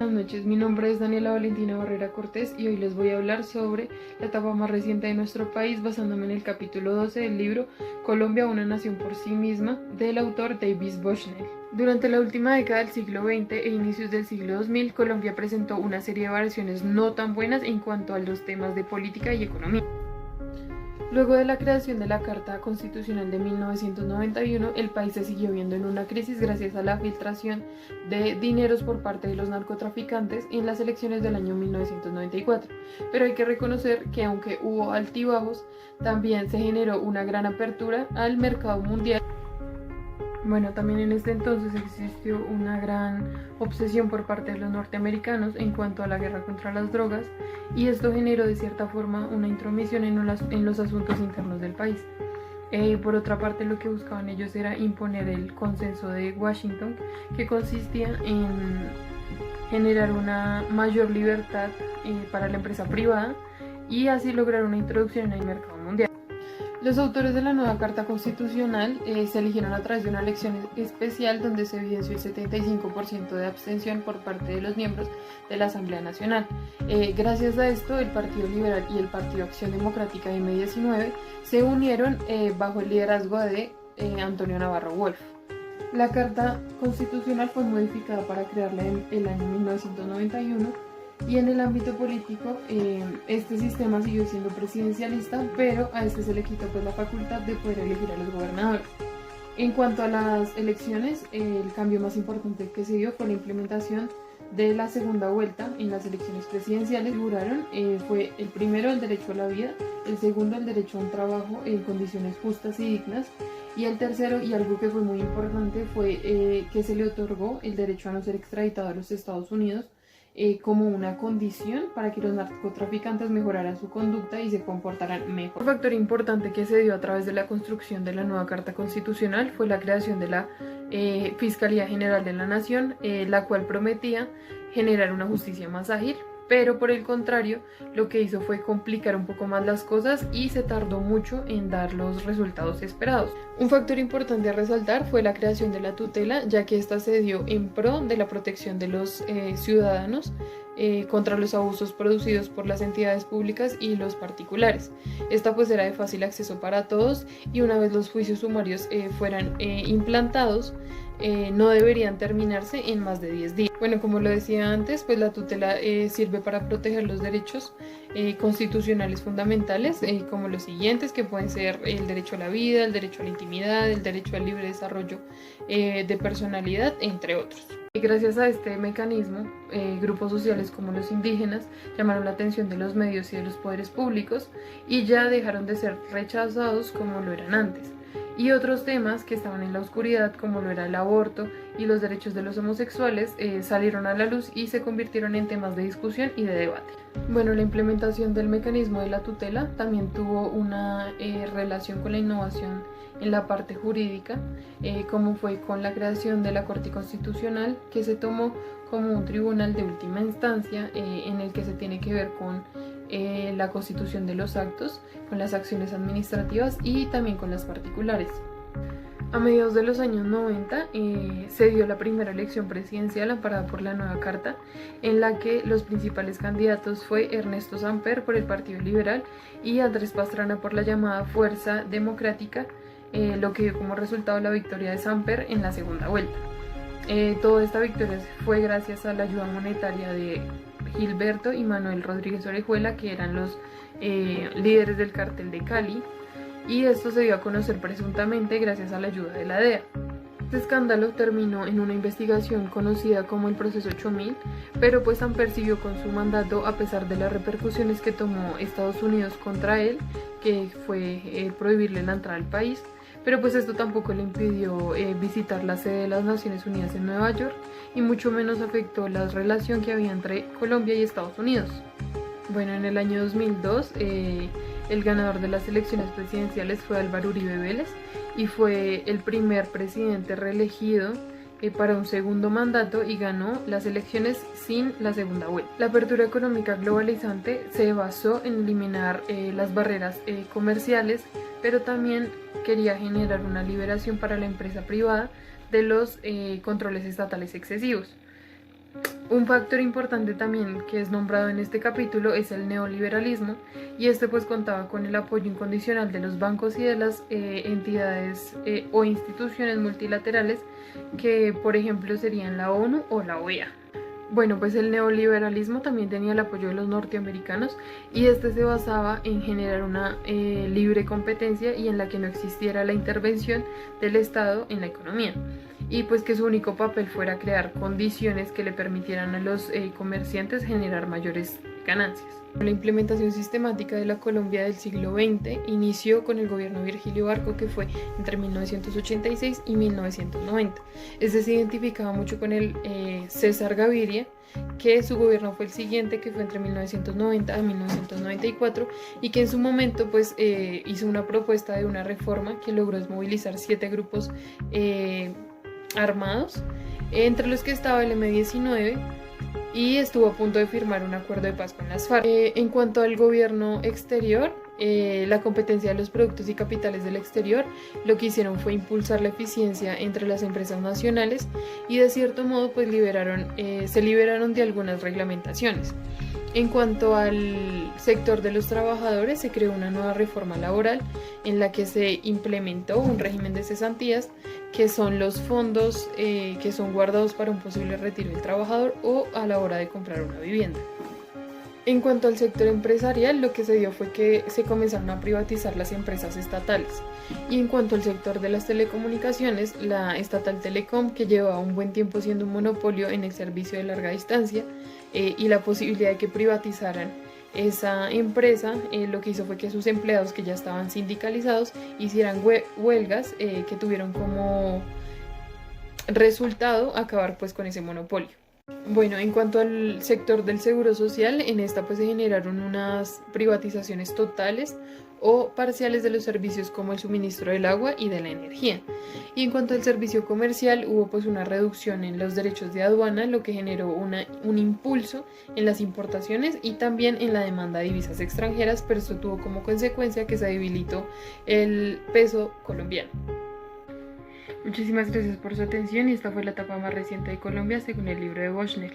Buenas noches, mi nombre es Daniela Valentina Barrera Cortés y hoy les voy a hablar sobre la etapa más reciente de nuestro país basándome en el capítulo 12 del libro Colombia, una nación por sí misma, del autor Davis Bushnell. Durante la última década del siglo XX e inicios del siglo 2000, Colombia presentó una serie de variaciones no tan buenas en cuanto a los temas de política y economía. Luego de la creación de la Carta Constitucional de 1991, el país se siguió viendo en una crisis gracias a la filtración de dineros por parte de los narcotraficantes en las elecciones del año 1994. Pero hay que reconocer que aunque hubo altibajos, también se generó una gran apertura al mercado mundial. Bueno, también en este entonces existió una gran obsesión por parte de los norteamericanos en cuanto a la guerra contra las drogas y esto generó de cierta forma una intromisión en los asuntos internos del país. Por otra parte, lo que buscaban ellos era imponer el consenso de Washington, que consistía en generar una mayor libertad para la empresa privada y así lograr una introducción en el mercado mundial. Los autores de la nueva Carta Constitucional se eligieron a través de una elección especial donde se evidenció el 75% de abstención por parte de los miembros de la Asamblea Nacional. Gracias a esto, el Partido Liberal y el Partido Acción Democrática de M19 se unieron bajo el liderazgo de Antonio Navarro Wolf. La Carta Constitucional fue modificada para crearla en el año 1991. Y en el ámbito político, este sistema siguió siendo presidencialista, pero a este se le quitó pues la facultad de poder elegir a los gobernadores. En cuanto a las elecciones, el cambio más importante que se dio fue la implementación de la segunda vuelta en las elecciones presidenciales. Figuraron fue el primero el derecho a la vida, el segundo el derecho a un trabajo en condiciones justas y dignas, y el tercero, y algo que fue muy importante, fue que se le otorgó el derecho a no ser extraditado a los Estados Unidos como una condición para que los narcotraficantes mejoraran su conducta y se comportaran mejor. Un factor importante que se dio a través de la construcción de la nueva Carta Constitucional fue la creación de la Fiscalía General de la Nación, la cual prometía generar una justicia más ágil, pero por el contrario, lo que hizo fue complicar un poco más las cosas y se tardó mucho en dar los resultados esperados. Un factor importante a resaltar fue la creación de la tutela, ya que esta se dio en pro de la protección de los ciudadanos contra los abusos producidos por las entidades públicas y los particulares. Esta pues era de fácil acceso para todos y una vez los juicios sumarios fueran implantados, no deberían terminarse en más de 10 días. Bueno, como lo decía antes, pues la tutela sirve para proteger los derechos constitucionales fundamentales, como los siguientes, que pueden ser el derecho a la vida, el derecho a la intimidad, el derecho al libre desarrollo de personalidad, entre otros. Gracias a este mecanismo, grupos sociales como los indígenas llamaron la atención de los medios y de los poderes públicos y ya dejaron de ser rechazados como lo eran antes. Y otros temas que estaban en la oscuridad, como lo era el aborto y los derechos de los homosexuales, salieron a la luz y se convirtieron en temas de discusión y de debate. Bueno, la implementación del mecanismo de la tutela también tuvo una relación con la innovación en la parte jurídica, como fue con la creación de la Corte Constitucional, que se tomó como un tribunal de última instancia en el que se tiene que ver con la constitución de los actos, con las acciones administrativas y también con las particulares. A mediados de los años 90 se dio la primera elección presidencial amparada por la nueva carta, en la que los principales candidatos fue Ernesto Samper por el Partido Liberal y Andrés Pastrana por la llamada Fuerza Democrática, lo que dio como resultado la victoria de Samper en la segunda vuelta. Toda esta victoria fue gracias a la ayuda monetaria de Gilberto y Manuel Rodríguez Orejuela, que eran los líderes del cartel de Cali, y esto se dio a conocer presuntamente gracias a la ayuda de la DEA. Este escándalo terminó en una investigación conocida como el Proceso 8000, pero pues Samper siguió con su mandato a pesar de las repercusiones que tomó Estados Unidos contra él, que fue prohibirle la entrada al país. Pero pues esto tampoco le impidió visitar la sede de las Naciones Unidas en Nueva York y mucho menos afectó la relación que había entre Colombia y Estados Unidos. Bueno, en el año 2002 el ganador de las elecciones presidenciales fue Álvaro Uribe Vélez y fue el primer presidente reelegido para un segundo mandato y ganó las elecciones sin la segunda vuelta. La apertura económica globalizante se basó en eliminar las barreras comerciales, pero también quería generar una liberación para la empresa privada de los controles estatales excesivos. Un factor importante también que es nombrado en este capítulo es el neoliberalismo, y este pues contaba con el apoyo incondicional de los bancos y de las entidades o instituciones multilaterales que por ejemplo serían la ONU o la OEA. Bueno, pues el neoliberalismo también tenía el apoyo de los norteamericanos, y este se basaba en generar una libre competencia y en la que no existiera la intervención del Estado en la economía, y pues que su único papel fuera crear condiciones que le permitieran a los comerciantes generar mayores ganancias. La implementación sistemática de la Colombia del siglo XX inició con el gobierno de Virgilio Barco, que fue entre 1986 y 1990. Este se identificaba mucho con el César Gaviria, que su gobierno fue el siguiente, que fue entre 1990 a 1994, y que en su momento pues hizo una propuesta de una reforma que logró desmovilizar 7 grupos armados, entre los que estaba el M-19, y estuvo a punto de firmar un acuerdo de paz con las FARC. En cuanto al gobierno exterior, la competencia de los productos y capitales del exterior, lo que hicieron fue impulsar la eficiencia entre las empresas nacionales, y de cierto modo pues se liberaron de algunas reglamentaciones. En cuanto al sector de los trabajadores, se creó una nueva reforma laboral en la que se implementó un régimen de cesantías, que son los fondos que son guardados para un posible retiro del trabajador o a la hora de comprar una vivienda. En cuanto al sector empresarial, lo que se dio fue que se comenzaron a privatizar las empresas estatales. Y en cuanto al sector de las telecomunicaciones, la estatal Telecom, que llevaba un buen tiempo siendo un monopolio en el servicio de larga distancia, y la posibilidad de que privatizaran esa empresa, lo que hizo fue que sus empleados, que ya estaban sindicalizados, hicieran huelgas que tuvieron como resultado acabar pues con ese monopolio. Bueno, en cuanto al sector del seguro social, en esta pues se generaron unas privatizaciones totales o parciales de los servicios como el suministro del agua y de la energía. Y en cuanto al servicio comercial, hubo pues una reducción en los derechos de aduana, lo que generó un impulso en las importaciones y también en la demanda de divisas extranjeras, pero esto tuvo como consecuencia que se debilitó el peso colombiano. Muchísimas gracias por su atención, y esta fue la etapa más reciente de Colombia según el libro de Bochner.